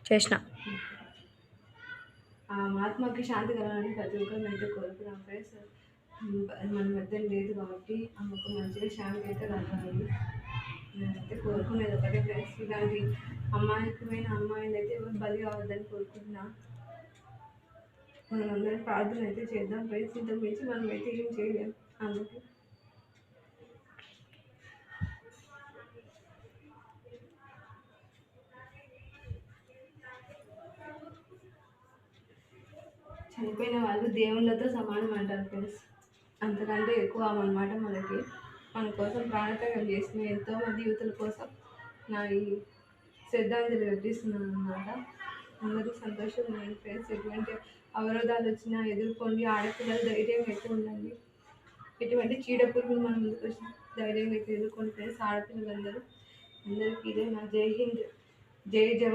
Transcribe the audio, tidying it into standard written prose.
చేసిన ఆ ఆత్మకి శాంతి కలగాలని ప్రతి ఒక్కరిని అయితే కోరుకున్నాం ఫ్రెండ్స్. మన మధ్య లేదు కాబట్టి ఆమెకు మంచిగా శాంతి అయితే కలగాలి. నేనైతే కోరుకునేది ఒకటే ఫ్రెండ్స్, ఇలాంటి అమాయకమైన అమ్మాయిలు అయితే ఎవరు బలి కావద్దని కోరుకుంటున్నా. మనం అందరం ప్రార్థన అయితే చేద్దాం ఫ్రెండ్స్. ఇంతకు మించి మనం అయితే ఏం చేయలేం. అందుకే చనిపోయిన వాళ్ళు దేవుళ్ళతో సమానం అంటారు ఫ్రెండ్స్. అంతకంటే ఎక్కువ అన్నమాట మనకి. మన కోసం ప్రాణత్యాగం చేసిన ఎంతోమంది యువతుల కోసం నా ఈ శ్రద్ధాంజలి ఘటిస్తున్నాను అన్నమాట. అందరూ సంతోషంగా ఉండండి ఫ్రెండ్స్. ఎటువంటి అవరోధాలు వచ్చినా ఎదుర్కోండి. ఆడపిల్లలు ధైర్యంగా అయితే ఉండండి. ఎటువంటి చీడపురుగులు మన ముందుకు వచ్చిన ధైర్యంగా అయితే ఎదుర్కోండి ఫ్రెండ్స్. ఆడపిల్లలందరూ అందరికీ ఇదే నా జై హింద్, జై జవాన్.